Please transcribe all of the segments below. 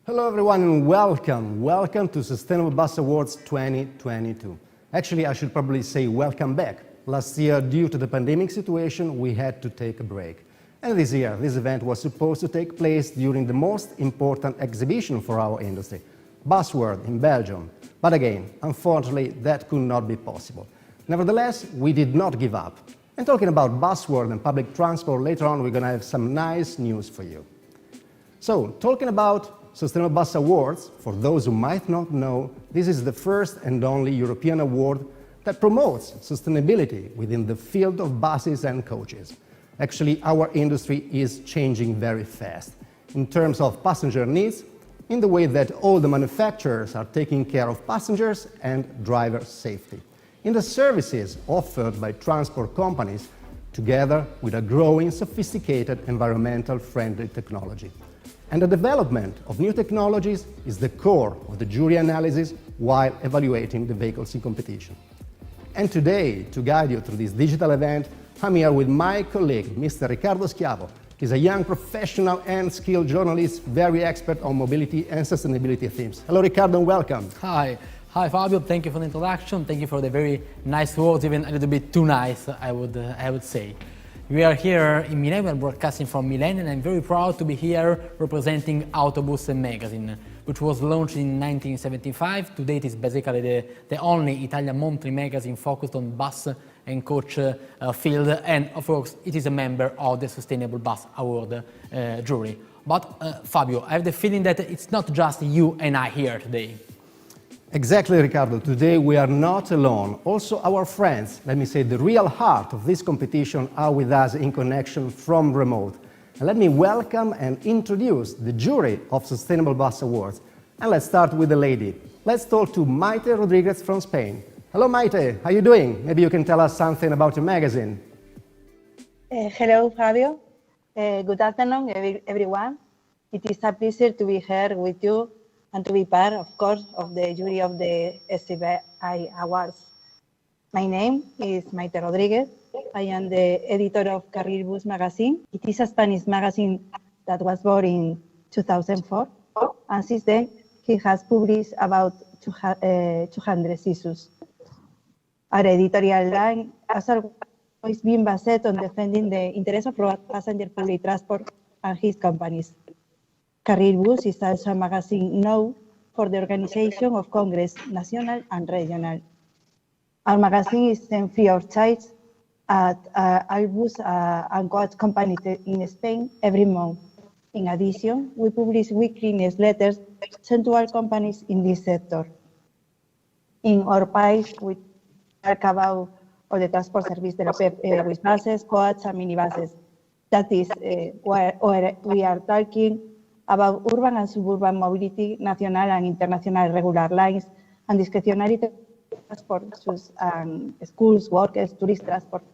Hello everyone and welcome. Welcome to Sustainable Bus Awards 2022. Actually, I should probably say welcome back. Last year, due to the pandemic situation, we had to take a break. And this year, this event was supposed to take place during the most important exhibition for our industry, Busworld in Belgium. But again, unfortunately, that could not be possible. Nevertheless, we did not give up. And talking about Busworld and public transport, later on we're going to have some nice news for you. So, talking about Sustainable Bus Awards, for those who might not know, this is the first and only European award that promotes sustainability within the field of buses and coaches. Actually, our industry is changing very fast in terms of passenger needs, in the way that all the manufacturers are taking care of passengers and driver safety, in the services offered by transport companies, together with a growing sophisticated environmental friendly technology. And the development of new technologies is the core of the jury analysis while evaluating the vehicles in competition. And today, to guide you through this digital event, I'm here with my colleague, Mr. Riccardo Schiavo. He's a young professional and skilled journalist, very expert on mobility and sustainability themes. Hello, Riccardo, and welcome. Hi. Hi, Fabio. Thank you for the introduction. Thank you for the very nice words, even a little bit too nice, I would say. We are here in Milan, we are broadcasting from Milan, and I'm very proud to be here representing Autobus magazine, which was launched in 1975. To date, it's basically the only Italian monthly magazine focused on bus and coach field, and of course, it is a member of the Sustainable Bus Award jury. But Fabio, I have the feeling that it's not just you and I here today. Exactly, Riccardo. Today we are not alone. Also our friends, let me say the real heart of this competition, are with us in connection from remote. And let me welcome and introduce the jury of Sustainable Bus Awards. And let's start with the lady. Let's talk to Maite Rodriguez from Spain. Hello Maite, how are you doing? Maybe you can tell us something about your magazine. Hello Fabio. Good afternoon everyone. It is a pleasure to be here with you and to be part, of course, of the jury of the Sby Awards. My name is Maite Rodriguez. I am the editor of Carril Bus magazine. It is a Spanish magazine that was born in 2004, and since then, he has published about 200 issues. Our editorial line has always been based on defending the interests of road passenger public transport and his companies. Carril Bus is also a magazine known for the organization of Congress, national and regional. Our magazine is sent free of charge at Albus and Coach companies in Spain every month. In addition, we publish weekly newsletters sent to our companies in this sector. In our page, we talk about all the transport service developed with buses, coaches, and minibuses. That is where we are talking about urban and suburban mobility, national and international regular lines, and discretionary transport, schools, workers, tourist transport.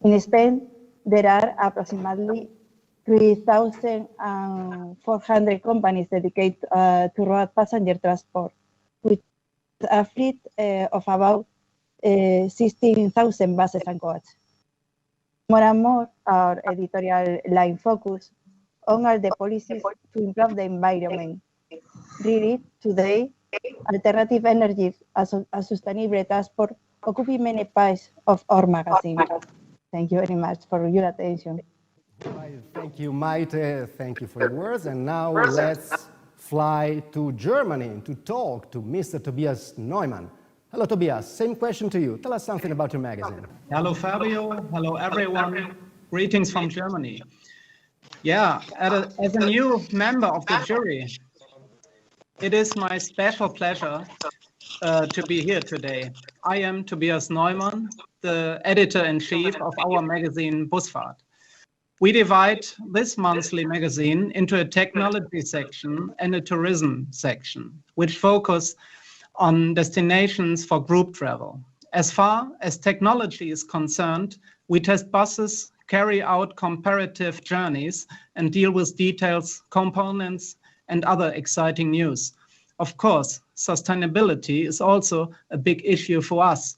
In Spain, there are approximately 3,400 companies dedicated to road passenger transport, with a fleet of about 16,000 buses and coaches. More and more, our editorial line focus on are the policies to improve the environment. Really, today, alternative energy and sustainable transport occupy many pages of our magazine. Thank you very much for your attention. Thank you, Maite. Thank you for your words. And now let's fly to Germany to talk to Mr. Tobias Neumann. Hello, Tobias. Same question to you. Tell us something about your magazine. Hello, Fabio. Hello, everyone. Greetings from Germany. Yeah, as a new member of the jury, it is my special pleasure to be here today. I am Tobias Neumann, the editor-in-chief of our magazine Busfahrt. We divide this monthly magazine into a technology section and a tourism section, which focus on destinations for group travel. As far as technology is concerned, we test buses, carry out comparative journeys, and deal with details, components, and other exciting news. Of course, sustainability is also a big issue for us.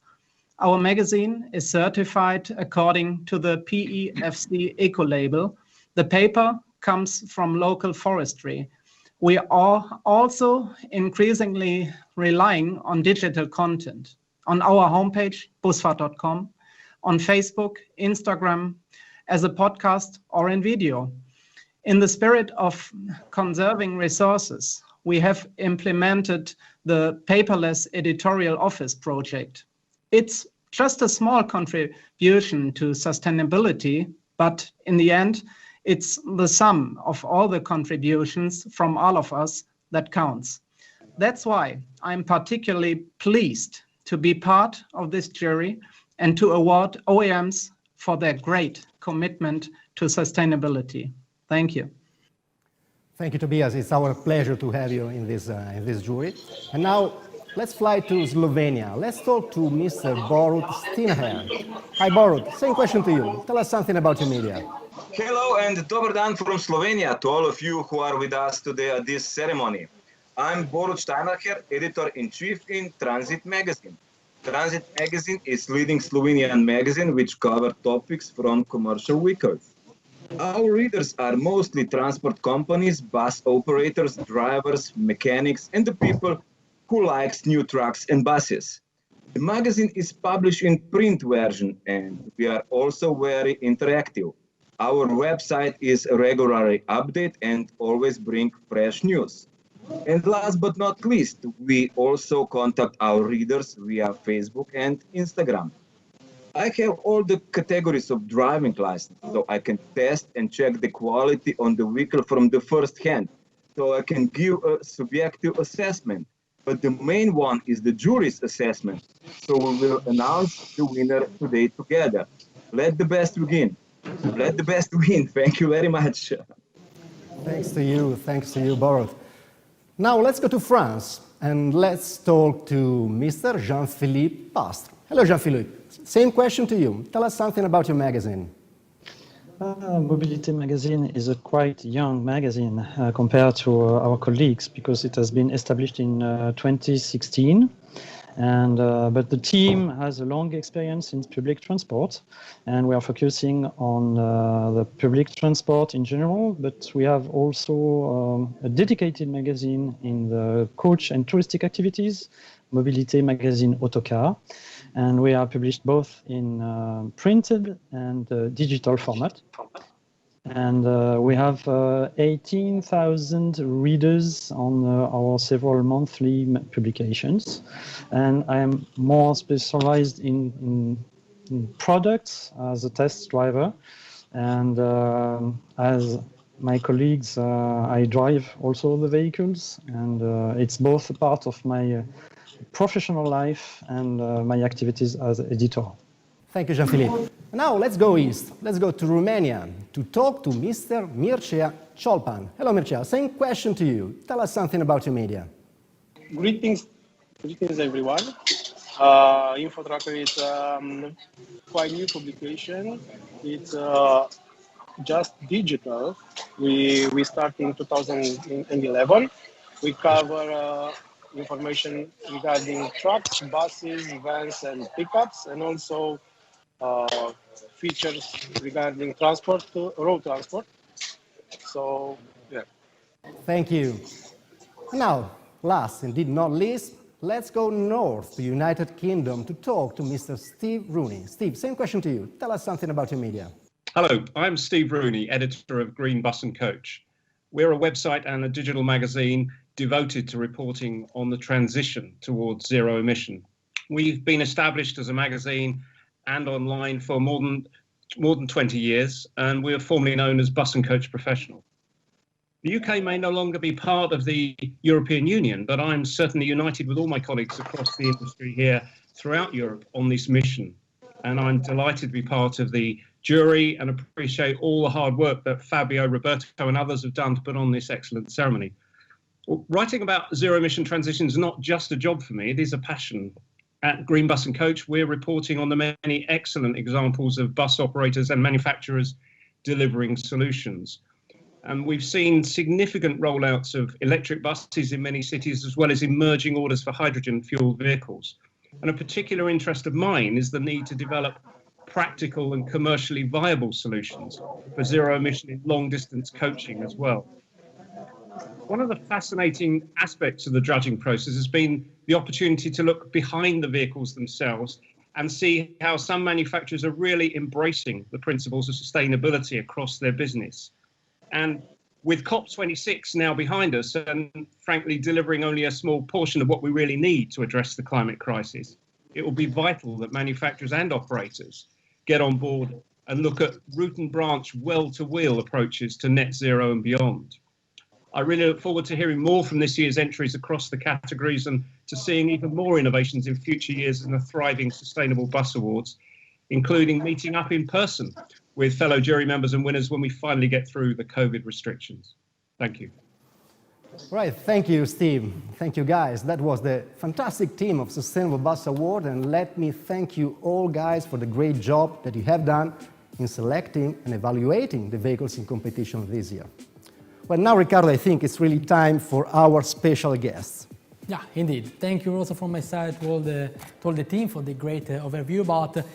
Our magazine is certified according to the PEFC Eco label. The paper comes from local forestry. We are also increasingly relying on digital content on our homepage, busfahrt.com, on Facebook, Instagram, as a podcast or in video. In the spirit of conserving resources, we have implemented the paperless editorial office project. It's just a small contribution to sustainability, but in the end, it's the sum of all the contributions from all of us that counts. That's why I'm particularly pleased to be part of this jury and to award OEMs for their great commitment to sustainability. Thank you. Thank you, Tobias. It's our pleasure to have you in this jury. And now, let's fly to Slovenia. Let's talk to Mr. Borut Stinaher. Hi, Borut. Same question to you. Tell us something about your media. Hello and dobar dan from Slovenia to all of you who are with us today at this ceremony. I'm Borut Stinaher, editor-in-chief in Transit magazine. Transit magazine is leading Slovenian magazine which covers topics from commercial vehicles. Our readers are mostly transport companies, bus operators, drivers, mechanics, and the people who likes new trucks and buses. The magazine is published in print version and we are also very interactive. Our website is regularly updated and always bring fresh news. And last but not least, we also contact our readers via Facebook and Instagram. I have all the categories of driving license, so I can test and check the quality on the vehicle from the first hand, so I can give a subjective assessment. But the main one is the jury's assessment, so we will announce the winner today together. Let the best begin. Let the best win. Thank you very much. Thanks to you, Borut. Now let's go to France and let's talk to Mr. Jean-Philippe Pastre. Hello, Jean-Philippe. Same question to you. Tell us something about your magazine. Mobility magazine is a quite young magazine compared to our colleagues because it has been established in 2016. But the team has a long experience in public transport, and we are focusing on the public transport in general, but we have also a dedicated magazine in the coach and touristic activities, Mobility magazine Autocar, and we are published both in printed and digital format. And we have 18,000 readers on our several monthly publications. And I am more specialized in products as a test driver. And as my colleagues, I drive also the vehicles. And it's both a part of my professional life and my activities as editor. Thank you, Jean-Philippe. Now let's go east. Let's go to Romania to talk to Mr. Mircea Ciolpan. Hello, Mircea. Same question to you. Tell us something about your media. Greetings everyone. InfoTracker is quite new publication. It's just digital. We start in 2011. We cover information regarding trucks, buses, vans, and pickups, and also features regarding transport, road transport. So, yeah. Thank you. Now, last, indeed not least, let's go north to United Kingdom to talk to Mr. Steve Rooney. Steve, same question to you. Tell us something about your media. Hello, I'm Steve Rooney, editor of Green Bus and Coach. We're a website and a digital magazine devoted to reporting on the transition towards zero emission. We've been established as a magazine and online for more than 20 years, and we're formerly known as Bus and Coach Professional. The UK may no longer be part of the European Union, but I'm certainly united with all my colleagues across the industry here throughout Europe on this mission. And I'm delighted to be part of the jury and appreciate all the hard work that Fabio, Roberto and others have done to put on this excellent ceremony. Well, writing about zero emission transition is not just a job for me, it is a passion. At Green Bus and Coach, we're reporting on the many excellent examples of bus operators and manufacturers delivering solutions. And we've seen significant rollouts of electric buses in many cities, as well as emerging orders for hydrogen fueled vehicles. And a particular interest of mine is the need to develop practical and commercially viable solutions for zero emission in long distance coaching as well. One of the fascinating aspects of the judging process has been the opportunity to look behind the vehicles themselves and see how some manufacturers are really embracing the principles of sustainability across their business. And with COP26 now behind us and frankly delivering only a small portion of what we really need to address the climate crisis, it will be vital that manufacturers and operators get on board and look at root and branch, well-to-wheel approaches to net zero and beyond. I really look forward to hearing more from this year's entries across the categories and to seeing even more innovations in future years in the thriving Sustainable Bus Awards, including meeting up in person with fellow jury members and winners when we finally get through the COVID restrictions. Thank you. Right, thank you, Steve. Thank you, guys. That was the fantastic team of Sustainable Bus Award, and let me thank you all, guys, for the great job that you have done in selecting and evaluating the vehicles in competition this year. Well, now, Riccardo, I think it's really time for our special guests. Yeah, indeed. Thank you also from my side to all the team for the great overview. But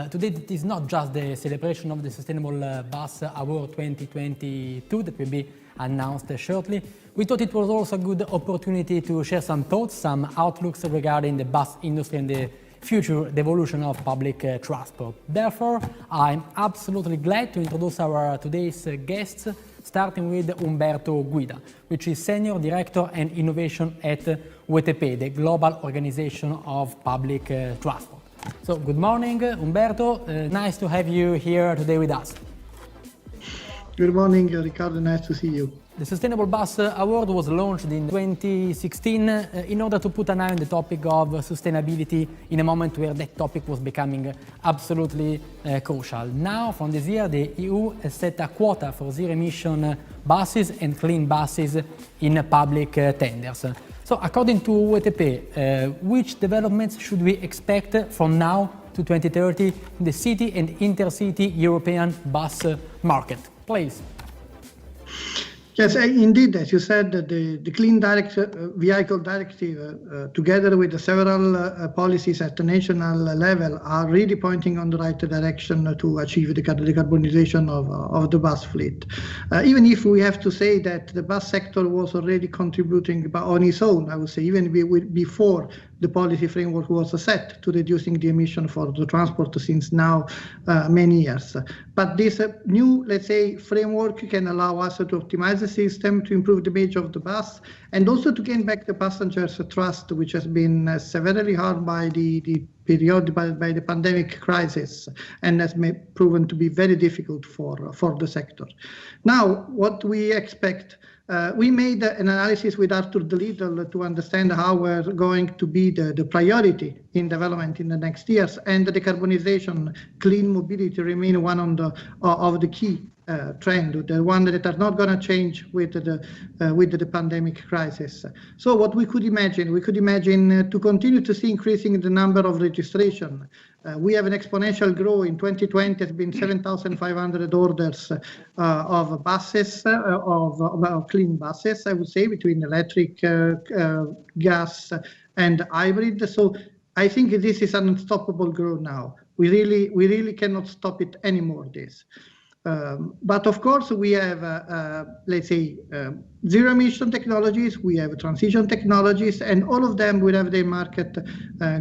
today it is not just the celebration of the Sustainable Bus Award 2022 that will be announced shortly. We thought it was also a good opportunity to share some thoughts, some outlooks regarding the bus industry and the future evolution of public transport. Therefore, I'm absolutely glad to introduce our today's guests, starting with Umberto Guida, which is Senior Director and Innovation at WTP, the Global Organization of Public Transport. So, good morning, Umberto. Nice to have you here today with us. Good morning, Riccardo. Nice to see you. The Sustainable Bus Award was launched in 2016 in order to put an eye on the topic of sustainability in a moment where that topic was becoming absolutely crucial. Now, from this year, the EU has set a quota for zero-emission buses and clean buses in public tenders. So, according to WTP, which developments should we expect from now to 2030 in the city and intercity European bus market? Please. Yes, indeed, as you said, the Clean Vehicle Directive, together with the several policies at the national level, are really pointing on the right direction to achieve the decarbonization of the bus fleet. Even if we have to say that the bus sector was already contributing on its own, I would say, even before the policy framework was set to reducing the emission for the transport since now many years. But this new, let's say, framework can allow us to optimize the system, to improve the image of the bus, and also to gain back the passengers' trust, which has been severely harmed by the pandemic crisis, and has proven to be very difficult for the sector. Now, what we expect, we made an analysis with Arthur De Little to understand how we're going to be the priority in development in the next years, and the decarbonization, clean mobility remain one of the key trend, the one that are not going to change with the pandemic crisis. So what we could imagine to continue to see increasing the number of registration. We have an exponential growth. In 2020, it's been 7,500 orders of buses, of clean buses, I would say, between electric, gas, and hybrid. So I think this is an unstoppable growth now. We really cannot stop it anymore, this. But of course, we have, let's say, zero emission technologies, we have transition technologies, and all of them will have their market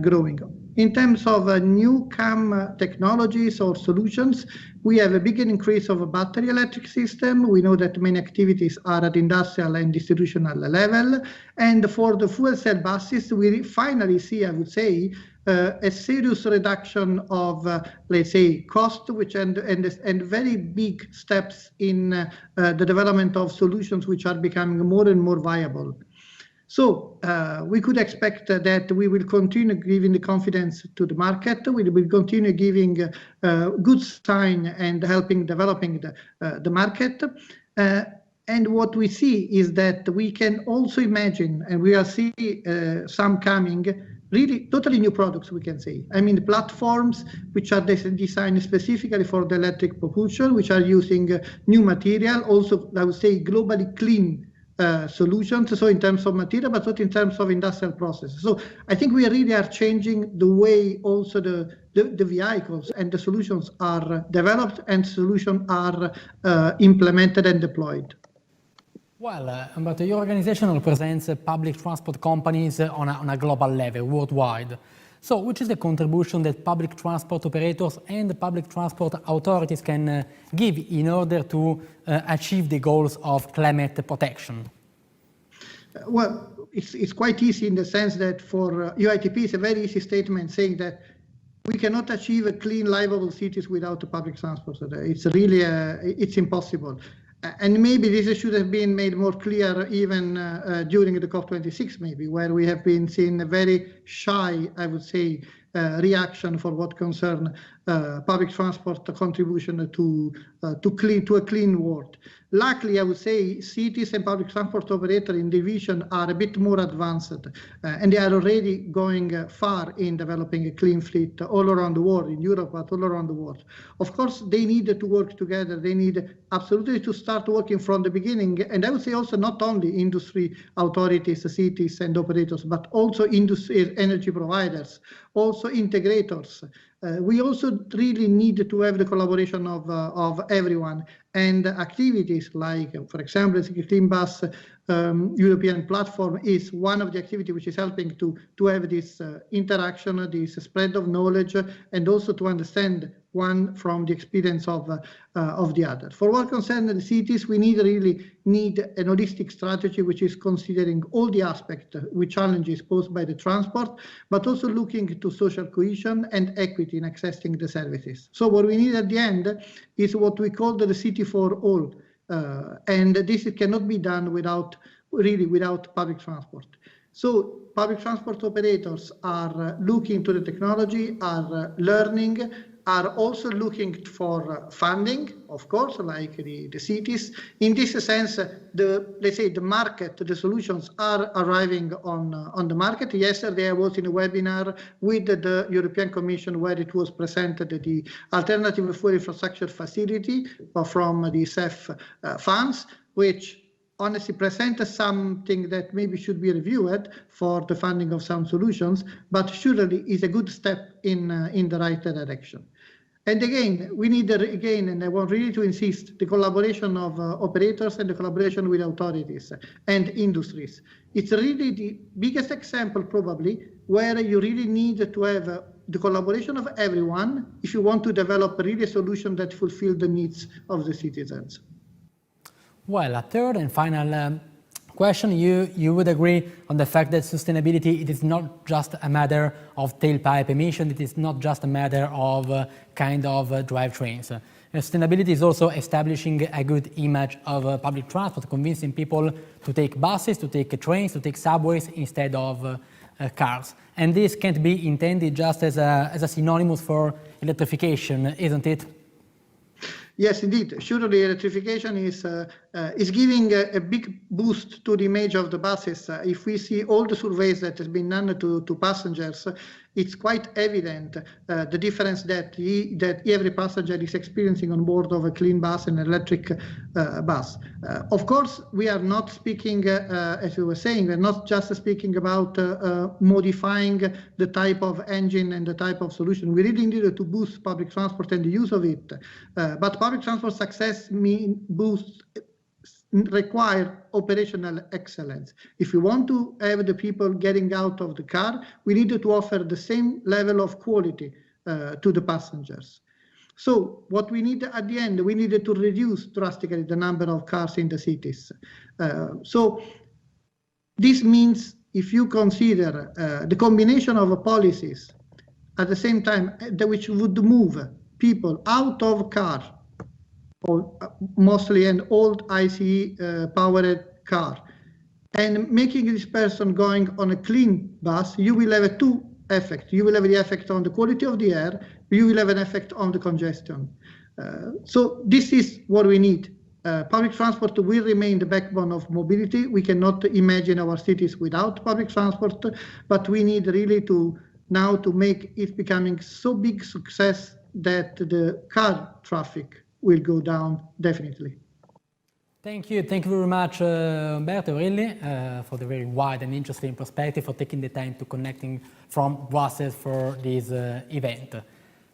growing. In terms of new CAM technologies or solutions, we have a big increase of a battery electric system. We know that many activities are at industrial and institutional level. And for the fuel cell buses, we finally see, I would say, a serious reduction of, let's say, cost, which and very big steps in the development of solutions which are becoming more and more viable. So we could expect that we will continue giving the confidence to the market. We will continue giving good sign and helping developing the market. And what we see is that we can also imagine, and we are seeing some coming, really totally new products, we can say. I mean, platforms which are designed specifically for the electric propulsion, which are using new material, also, I would say, globally clean solutions, so in terms of material, but also in terms of industrial processes. So I think we really are changing the way also the vehicles and the solutions are developed and solutions are implemented and deployed. Well, but your organization represents public transport companies on a global level, worldwide. So which is the contribution that public transport operators and the public transport authorities can give in order to achieve the goals of climate protection? Well, it's quite easy in the sense that for UITP, it's a very easy statement saying that we cannot achieve a clean, livable cities without the public transport. It's really, it's impossible. And maybe this should have been made more clear even during the COP26, maybe, where we have been seeing a very shy, I would say, reaction for what concern public transport contribution to a clean world. Luckily, I would say cities and public transport operators in division are a bit more advanced, and they are already going far in developing a clean fleet all around the world, in Europe, but all around the world. Of course, they need to work together. They need absolutely to start working from the beginning. And I would say also not only industry authorities, cities and operators, but also industry energy providers, also integrators. We also really need to have the collaboration of everyone, and activities like, for example, the Clean Bus European platform is one of the activities which is helping to have this interaction, this spread of knowledge, and also to understand one from the experience of the other. For what concerns the cities, we really need an holistic strategy which is considering all the aspects with challenges posed by the transport, but also looking to social cohesion and equity in accessing the services. So what we need at the end is what we call the city for all. And this cannot be done without public transport. So public transport operators are looking to the technology, are learning, are also looking for funding, of course, like the cities. In this sense, let's say the market, the solutions are arriving on the market. Yesterday, I was in a webinar with the European Commission where it was presented the Alternative Fuel Infrastructure Facility from the CEF funds, which honestly present something that maybe should be reviewed for the funding of some solutions, but surely is a good step in the right direction. And again, we need, and I want really to insist, the collaboration of operators and the collaboration with authorities and industries. It's really the biggest example probably where you really need to have the collaboration of everyone if you want to develop really a solution that fulfills the needs of the citizens. Well, a third and final question, you would agree on the fact that sustainability, it is not just a matter of tailpipe emission, it is not just a matter of drivetrains. Sustainability is also establishing a good image of public transport, convincing people to take buses, to take trains, to take subways instead of cars. And this can't be intended just as a synonymous for electrification, isn't it? Yes, indeed. Surely electrification is giving a big boost to the image of the buses. If we see all the surveys that has been done to passengers, it's quite evident the difference that every passenger is experiencing on board of a clean bus and electric bus. Of course, we are not speaking, as you were saying, we're not just speaking about modifying the type of engine and the type of solution. We really needed to boost public transport and the use of it. But public transport success require operational excellence. If we want to have the people getting out of the car, we need to offer the same level of quality to the passengers. So what we need at the end, we needed to reduce drastically the number of cars in the cities. So this means if you consider the combination of policies at the same time which would move people out of car, or mostly an old ICE powered car, and making this person going on a clean bus, you will have two effects. You will have the effect on the quality of the air, you will have an effect on the congestion. So this is what we need. Public transport will remain the backbone of mobility. We cannot imagine our cities without public transport, but we need really to make it becoming so big success that the car traffic will go down definitely. Thank you very much, Umberto, really, for the very wide and interesting perspective, for taking the time to connecting from Brussels for this event.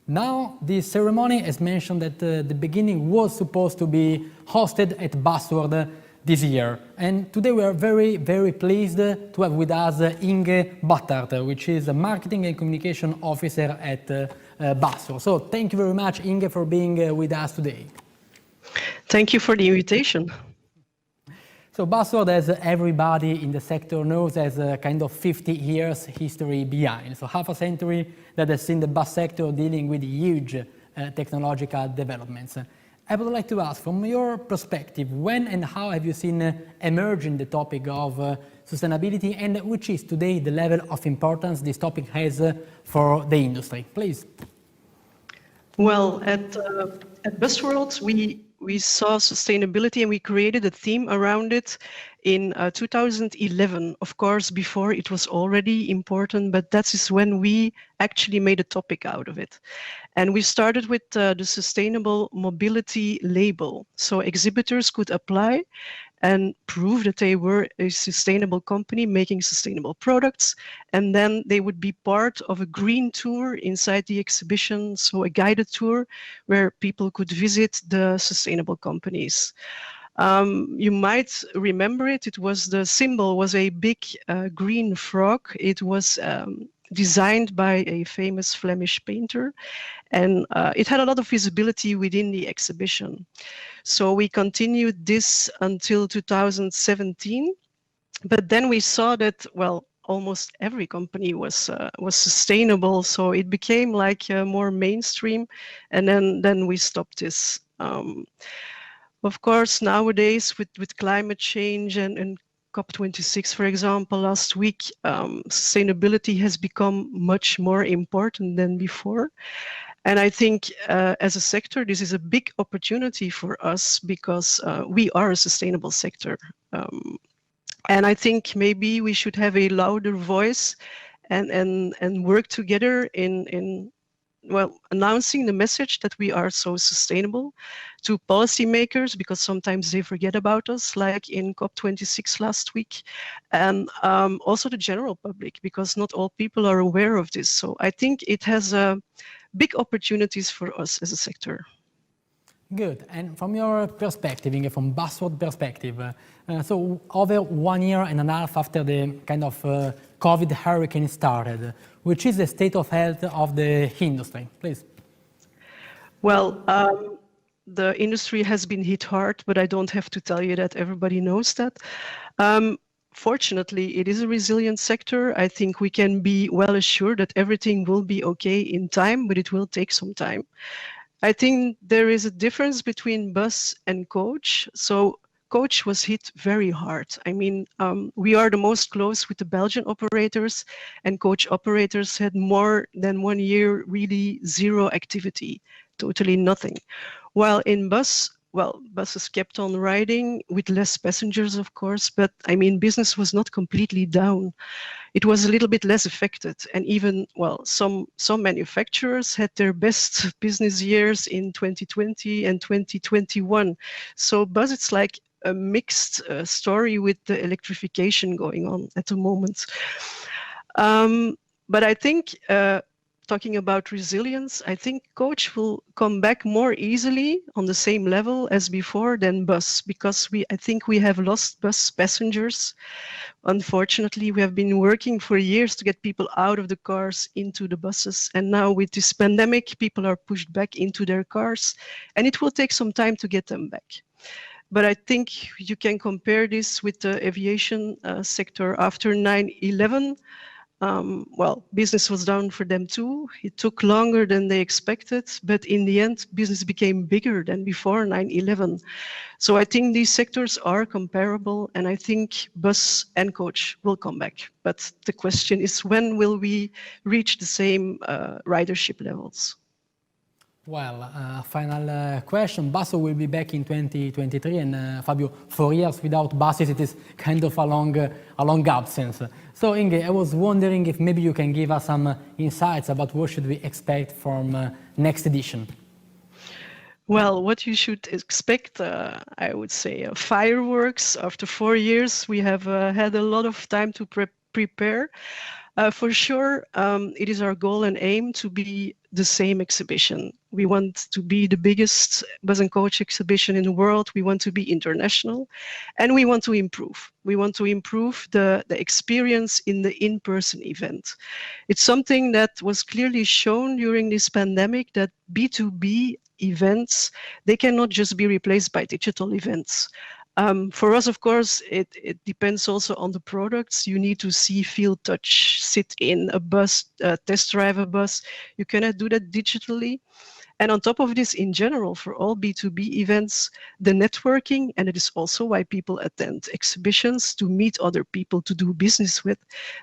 Now, this ceremony, as mentioned at the beginning, was supposed to be hosted at Buzzword this year. And today we are very, very pleased to have with us Inge Battert, which is a Marketing and Communication Officer at Buzzword. So thank you very much, Inge, for being with us today. Thank you for the invitation. So Buzzword, as everybody in the sector knows, has a kind of 50 years history behind. So half a century that has seen the bus sector dealing with huge technological developments. I would like to ask, from your perspective, when and how have you seen emerging the topic of sustainability, and which is today the level of importance this topic has for the industry? Please. Well, at Buzzworld, we saw sustainability and we created a theme around it in 2011. Of course, before it was already important, but that is when we actually made a topic out of it. And we started with the Sustainable Mobility label. So exhibitors could apply and prove that they were a sustainable company making sustainable products. And then they would be part of a green tour inside the exhibition, so a guided tour where people could visit the sustainable companies. You might remember it. It was, the symbol was a big green frog. It was designed by a famous Flemish painter, and it had a lot of visibility within the exhibition. So we continued this until 2017, but then we saw that, well, almost every company was sustainable, so it became like more mainstream, and then we stopped this. Of course, nowadays with climate change and COP26, for example, last week, sustainability has become much more important than before. And I think as a sector, this is a big opportunity for us because we are a sustainable sector. And I think maybe we should have a louder voice and work together in well, announcing the message that we are so sustainable to policymakers, because sometimes they forget about us, like in COP26 last week, and also the general public, because not all people are aware of this. So I think it has big opportunities for us as a sector. Good. And from your perspective, Inge, from Buzzword perspective, so over 1 year and a half after the kind of COVID hurricane started, which is the state of health of the industry? Please. Well, the industry has been hit hard, but I don't have to tell you that. Everybody knows that. Fortunately, it is a resilient sector. I think we can be well assured that everything will be okay in time, but it will take some time. I think there is a difference between bus and coach. So coach was hit very hard. I mean, we are the most close with the Belgian operators, and coach operators had more than 1 year really zero activity, totally nothing. While in bus, well, buses kept on riding with less passengers, of course, but I mean, business was not completely down. It was a little bit less affected, and even, well, some manufacturers had their best business years in 2020 and 2021. So bus, it's like a mixed story with the electrification going on at the moment. But I think, talking about resilience, I think coach will come back more easily on the same level as before than bus, because I think we have lost bus passengers. Unfortunately, we have been working for years to get people out of the cars into the buses. And now with this pandemic, people are pushed back into their cars, and it will take some time to get them back. But I think you can compare this with the aviation sector after 9/11. Well, business was down for them too. It took longer than they expected, but in the end, business became bigger than before 9/11. So I think these sectors are comparable, and I think bus and coach will come back. But the question is, when will we reach the same ridership levels? Well, final question. Buses will be back in 2023, and Fabio, 4 years without buses, it is kind of a long absence. So Inge, I was wondering if maybe you can give us some insights about what should we expect from next edition. Well, what you should expect, I would say, fireworks. After 4 years, we have had a lot of time to prepare. For sure, it is our goal and aim to be the same exhibition. We want to be the biggest Bus and Coach exhibition in the world. We want to be international, and we want to improve. We want to improve the experience in the in-person event. It's something that was clearly shown during this pandemic, that B2B events, they cannot just be replaced by digital events. For us, of course, it depends also on the products. You need to see, feel, touch, sit in a bus, test drive a bus. You cannot do that digitally. And on top of this, in general, for all B2B events, the networking, and it is also why people attend exhibitions, to meet other people, to do business with,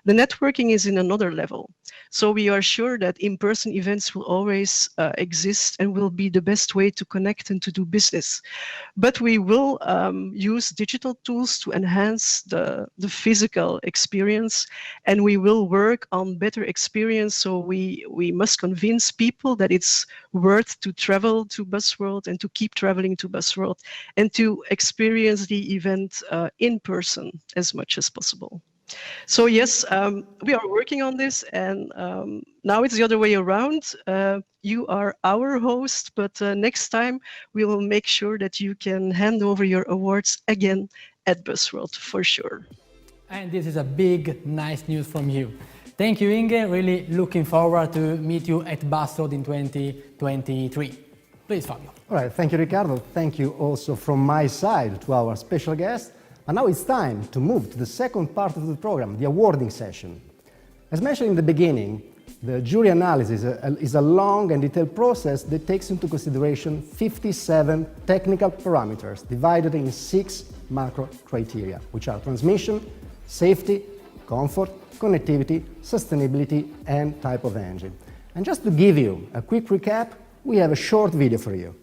the networking is in another level. So we are sure that in-person events will always exist and will be the best way to connect and to do business. But we will use digital tools to enhance the physical experience, and we will work on better experience. So we must convince people that it's worth to travel to Busworld and to keep traveling to Busworld and to experience the event in person as much as possible. So yes, we are working on this, and now it's the other way around. You are our host, but next time we will make sure that you can hand over your awards again at Busworld for sure. And this is a big, nice news from you. Thank you, Inge. Really looking forward to meet you at Busworld in 2023. Please, Fabio. All right, thank you, Riccardo. Thank you also from my side to our special guest. And now it's time to move to the second part of the program, the awarding session. As mentioned in the beginning, the jury analysis is a long and detailed process that takes into consideration 57 technical parameters divided in 6 macro criteria, which are transmission, safety, comfort, connectivity, sustainability, and type of engine. And just to give you a quick recap, we have a short video for you.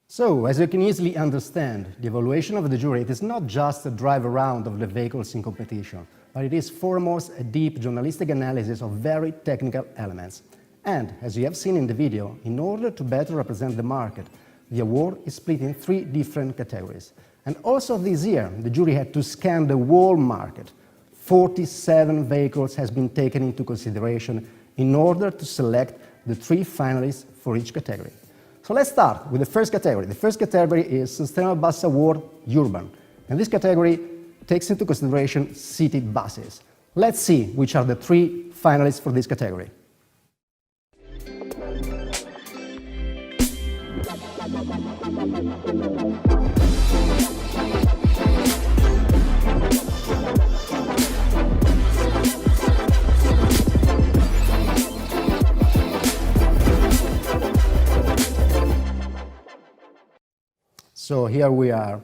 So, as you can easily understand, the evaluation of the jury is not just a drive around of the vehicles in competition, but it is foremost a deep journalistic analysis of very technical elements. And, as you have seen in the video, in order to better represent the market, the award is split in 3 different categories. And also this year, the jury had to scan the whole market. 47 vehicles has been taken into consideration in order to select the 3 finalists for each category. So let's start with the first category. The first category is Sustainable Bus Award Urban. And this category takes into consideration city buses. Let's see which are the 3 finalists for this category. So here we are.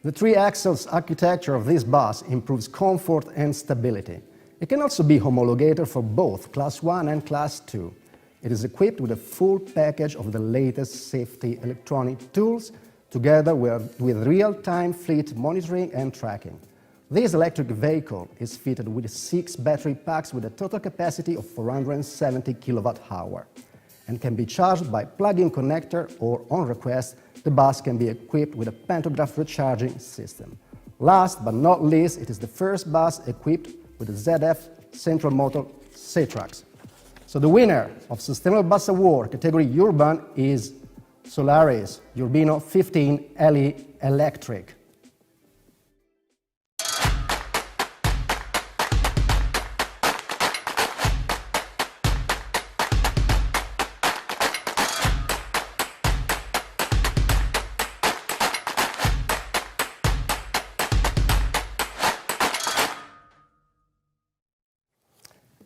The 3-axles architecture of this bus improves comfort and stability. It can also be homologated for both Class 1 and Class 2. It is equipped with a full package of the latest safety electronic tools, together with real-time fleet monitoring and tracking. This electric vehicle is fitted with 6 battery packs with a total capacity of 470 kWh and can be charged by plug-in connector, or on request, the bus can be equipped with a pantograph recharging system. Last but not least, it is the first bus equipped with the ZF central motor C-Trucks. So the winner of Sustainable Bus Award category Urban is Solaris Urbino 15 LE Electric.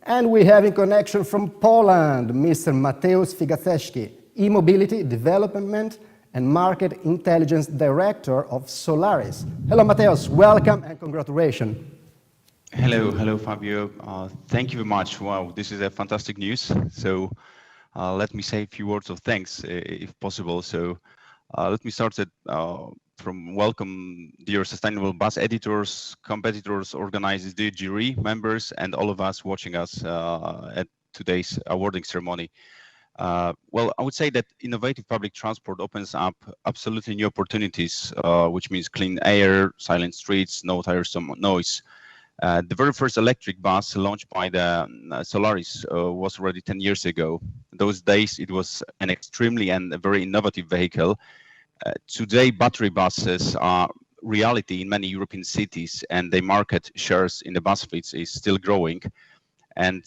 And we have in connection from Poland, Mr. Mateusz Figacewski, E-Mobility Development and Market Intelligence Director of Solaris. Hello, Mateusz. Welcome and congratulations. Hello, Fabio. Thank you very much. Wow, this is a fantastic news. So let me say a few words of thanks, if possible. So let me start from welcome dear sustainable bus editors, competitors, organizers, the jury members, and all of us watching us at today's awarding ceremony. Well, I would say that innovative public transport opens up absolutely new opportunities, which means clean air, silent streets, no tiresome noise. The very first electric bus launched by the Solaris was already 10 years ago. Those days, it was an extremely and a very innovative vehicle. Today, battery buses are reality in many European cities, and the market shares in the bus fleets is still growing. And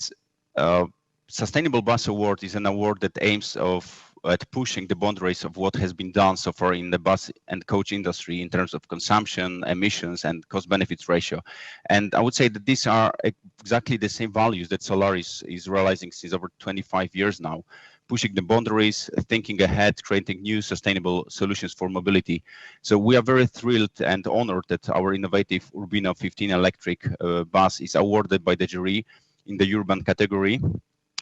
Sustainable Bus Award is an award that aims at pushing the boundaries of what has been done so far in the bus and coach industry in terms of consumption, emissions, and cost-benefits ratio. And I would say that these are exactly the same values that Solaris is realizing since over 25 years now, pushing the boundaries, thinking ahead, creating new sustainable solutions for mobility. So we are very thrilled and honored that our innovative Urbino 15 electric bus is awarded by the jury in the urban category.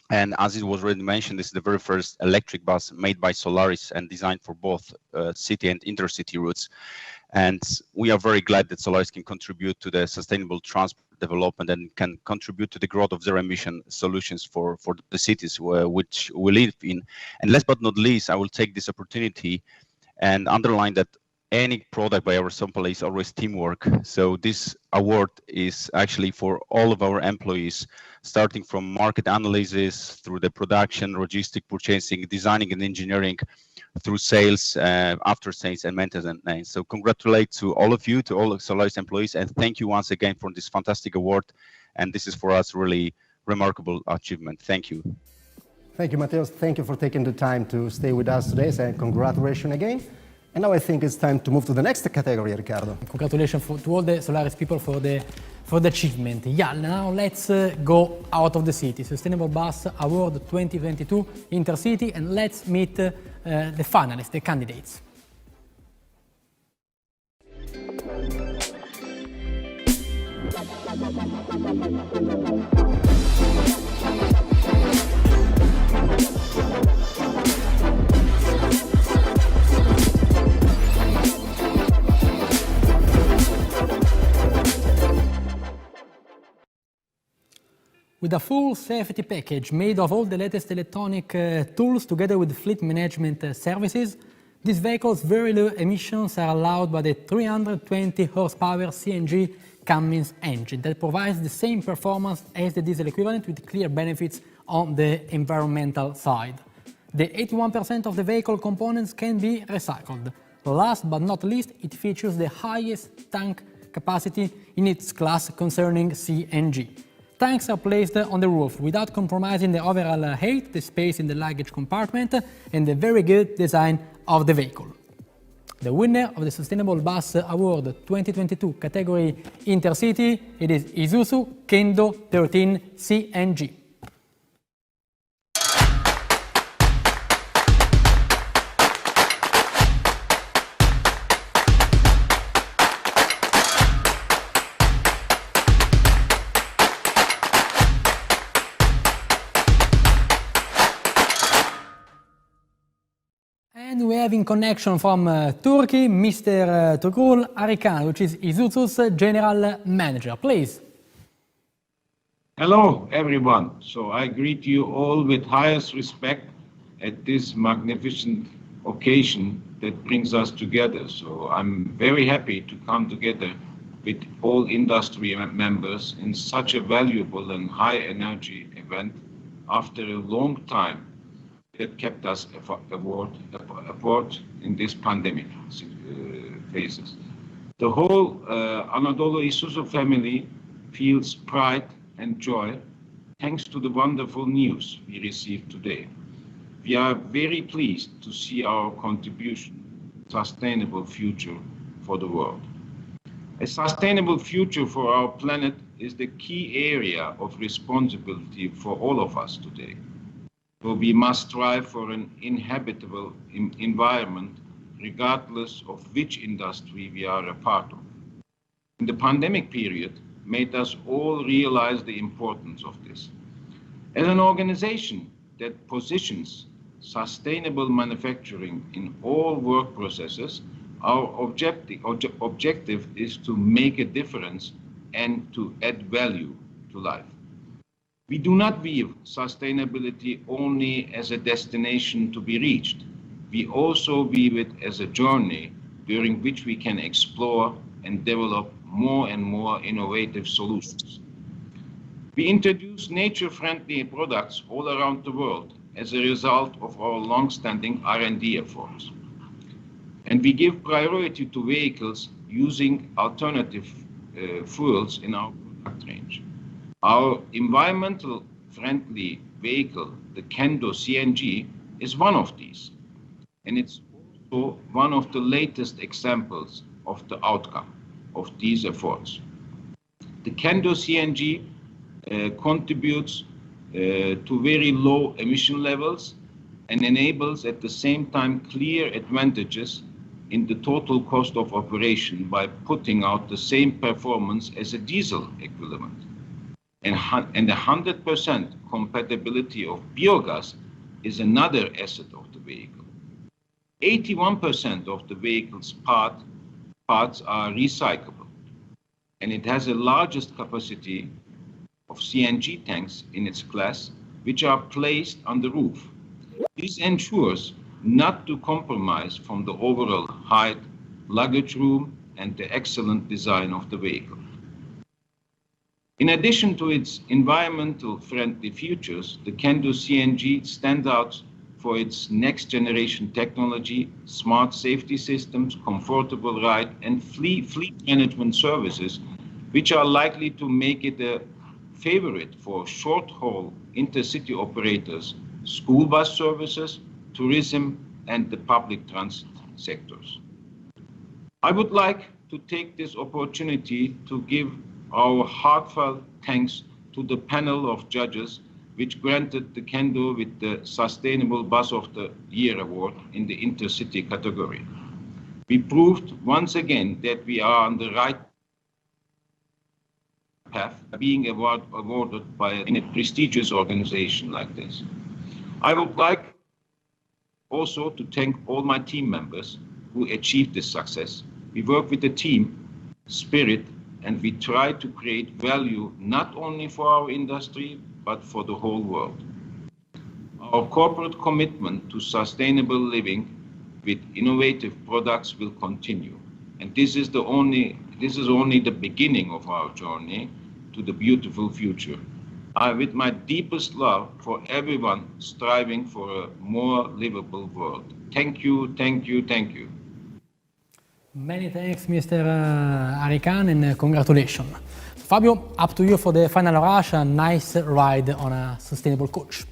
And as it was already mentioned, this is the very first electric bus made by Solaris and designed for both city and intercity routes. And we are very glad that Solaris can contribute to the sustainable transport development and can contribute to the growth of zero emission solutions for the cities which we live in. And last but not least, I will take this opportunity and underline that any product by our sample is always teamwork. So this award is actually for all of our employees, starting from market analysis through the production, logistic, purchasing, designing and engineering, through sales, after sales and maintenance. So congratulate to all of you, to all of Solaris employees, and thank you once again for this fantastic award. And this is for us really remarkable achievement. Thank you. Thank you, Mateusz. Thank you for taking the time to stay with us today, and congratulations again. And now I think it's time to move to the next category, Riccardo. Congratulations to all the Solaris people for the achievement. Yeah, now let's go out of the city. Sustainable Bus Award 2022 Intercity, and let's meet the finalists, the candidates. With a full safety package made of all the latest electronic tools together with fleet management services, these vehicles' very low emissions are allowed by the 320 horsepower CNG Cummins engine that provides the same performance as the diesel equivalent with clear benefits on the environmental side. The 81% of the vehicle components can be recycled. Last but not least, it features the highest tank capacity in its class concerning CNG. Tanks are placed on the roof without compromising the overall height, the space in the luggage compartment, and the very good design of the vehicle. The winner of the Sustainable Bus Award 2022 category Intercity, it is Isuzu Kendo 13 CNG. And we have in connection from Turkey, Mr. Tuğrul Arikan, which is Isuzu's General Manager. Please. Hello, everyone. So I greet you all with highest respect at this magnificent occasion that brings us together. So I'm very happy to come together with all industry members in such a valuable and high energy event after a long time that kept us apart in this pandemic phases. The whole Anadolu Isuzu family feels pride and joy thanks to the wonderful news we received today. We are very pleased to see our contribution to a sustainable future for the world. A sustainable future for our planet is the key area of responsibility for all of us today. So we must strive for an inhabitable environment regardless of which industry we are a part of. And the pandemic period made us all realize the importance of this. As an organization that positions sustainable manufacturing in all work processes, our objective is to make a difference and to add value to life. We do not view sustainability only as a destination to be reached. We also view it as a journey during which we can explore and develop more and more innovative solutions. We introduce nature-friendly products all around the world as a result of our long-standing R&D efforts. And we give priority to vehicles using alternative fuels in our product range. Our environmental friendly vehicle, the Kendo CNG, is one of these. And it's also one of the latest examples of the outcome of these efforts. The Kendo CNG contributes to very low emission levels and enables at the same time clear advantages in the total cost of operation by putting out the same performance as a diesel equivalent. And 100% compatibility of biogas is another asset of the vehicle. 81% of the vehicle's parts are recyclable, and it has the largest capacity of CNG tanks in its class, which are placed on the roof. This ensures not to compromise from the overall height, luggage room, and the excellent design of the vehicle. In addition to its environmental friendly features, the Kendo CNG stands out for its next generation technology, smart safety systems, comfortable ride, and fleet management services, which are likely to make it a favorite for short-haul intercity operators, school bus services, tourism, and the public transit sectors. I would like to take this opportunity to give our heartfelt thanks to the panel of judges which granted the Kendo with the Sustainable Bus of the Year award in the Intercity category. We proved once again that we are on the right path, being awarded by a prestigious organization like this. I would like also to thank all my team members who achieved this success. We work with the team spirit, and we try to create value not only for our industry, but for the whole world. Our corporate commitment to sustainable living with innovative products will continue. And this is only the beginning of our journey to the beautiful future. With my deepest love for everyone striving for a more livable world. Thank you, thank you, thank you. Many thanks, Mr. Arikan, and congratulations. Fabio, up to you for the final rush. A nice ride on a sustainable coach.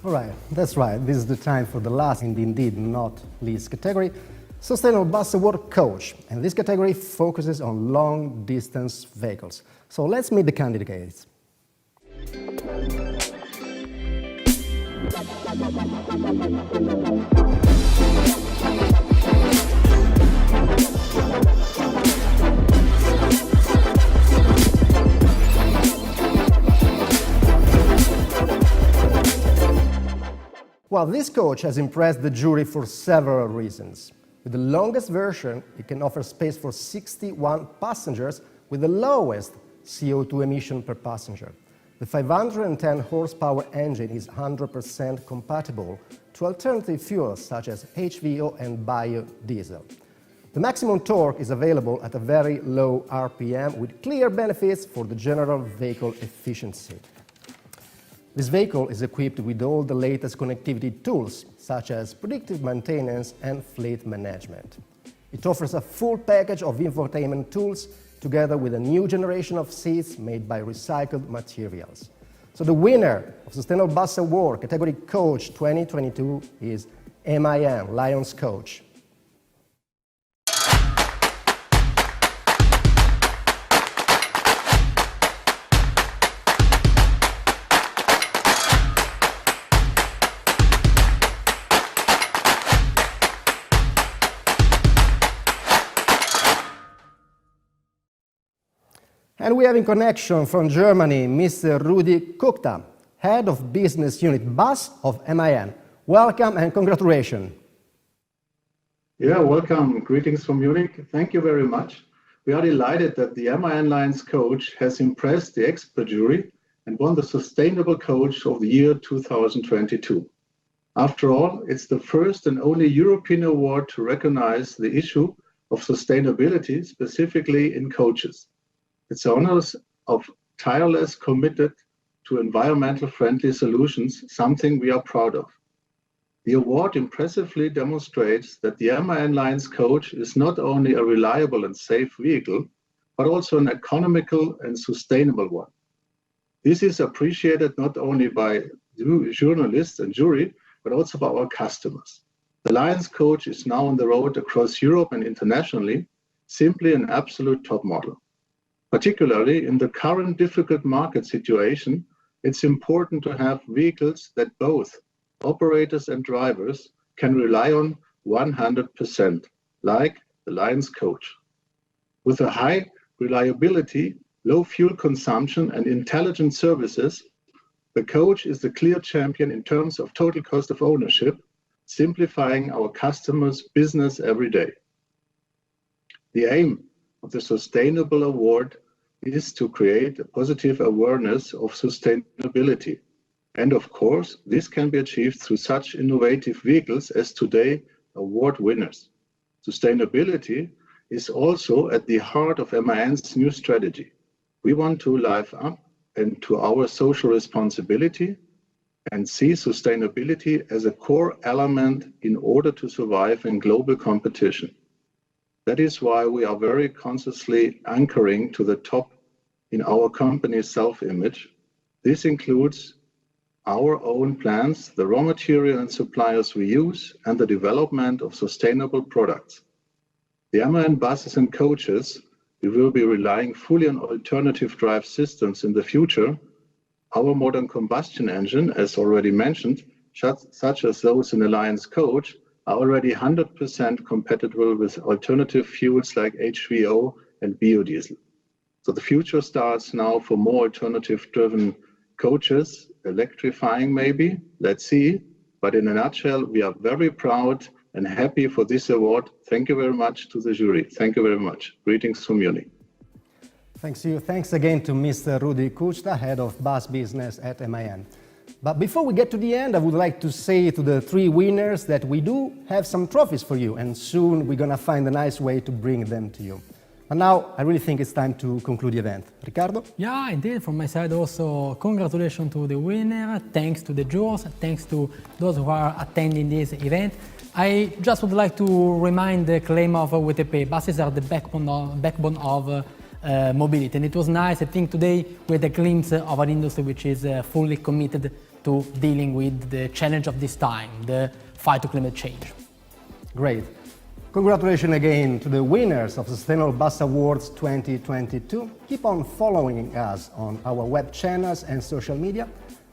All right, that's right. This is the time for the last and indeed not least category, Sustainable Bus Award Coach. And this category focuses on long-distance vehicles. So let's meet the candidates. Well, this coach has impressed the jury for several reasons. With the longest version, it can offer space for 61 passengers with the lowest CO2 emission per passenger. The 510 horsepower engine is 100% compatible to alternative fuels such as HVO and biodiesel. The maximum torque is available at a very low RPM with clear benefits for the general vehicle efficiency. This vehicle is equipped with all the latest connectivity tools, such as predictive maintenance and fleet management. It offers a full package of infotainment tools together with a new generation of seats made by recycled materials. So the winner of Sustainable Bus Award category Coach 2022 is MAN Lions Coach. And we have in connection from Germany, Mr. Rudi Kukta, Head of Business Unit Bus of MAN. Welcome and congratulations. Yeah, welcome. Greetings from Munich. Thank you very much. We are delighted that the MAN Lions Coach has impressed the expert jury and won the Sustainable Coach of the Year 2022. After all, it's the first and only European award to recognize the issue of sustainability, specifically in coaches. It's honors of tireless committed to environmental friendly solutions, something we are proud of. The award impressively demonstrates that the MAN Lions Coach is not only a reliable and safe vehicle, but also an economical and sustainable one. This is appreciated not only by journalists and jury, but also by our customers. The Lions Coach is now on the road across Europe and internationally, simply an absolute top model. Particularly in the current difficult market situation, it's important to have vehicles that both operators and drivers can rely on 100%, like the Lions Coach. With a high reliability, low fuel consumption, and intelligent services, the Coach is the clear champion in terms of total cost of ownership, simplifying our customers' business every day. The aim of the Sustainable Award is to create a positive awareness of sustainability. And of course, this can be achieved through such innovative vehicles as today award winners. Sustainability is also at the heart of MAN's new strategy. We want to live up and to our social responsibility and see sustainability as a core element in order to survive in global competition. That is why we are very consciously anchoring to the top in our company's self-image. This includes our own plants, the raw material and suppliers we use, and the development of sustainable products. The MAN buses and coaches, we will be relying fully on alternative drive systems in the future. Our modern combustion engine, as already mentioned, such as those in the Lions Coach, are already 100% compatible with alternative fuels like HVO and biodiesel. So the future starts now for more alternative-driven coaches, electrifying maybe, let's see. But in a nutshell, we are very proud and happy for this award. Thank you very much to the jury. Thank you very much. Greetings from Munich. Thanks to you. Thanks again to Mr. Rudi Kukta, Head of Bus Business at MAN. But before we get to the end, I would like to say to the three winners that we do have some trophies for you, and soon we're going to find a nice way to bring them to you. And now I really think it's time to conclude the event. Riccardo? Yeah, indeed. From my side also, congratulations to the winner. Thanks to the jurors. Thanks to those who are attending this event. I just would like to remind the claim of WTP. Buses are the backbone of mobility. And it was nice, I think, today with a glimpse of an industry which is fully committed to dealing with the challenge of this time, the fight to climate change. Great. Congratulations again to the winners of Sustainable Bus Awards 2022. Keep on following us on our web channels and social media.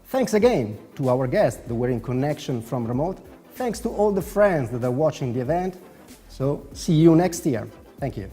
Thanks again to our guests that were in connection from remote. Thanks to all the friends that are watching the event. So see you next year. Thank you.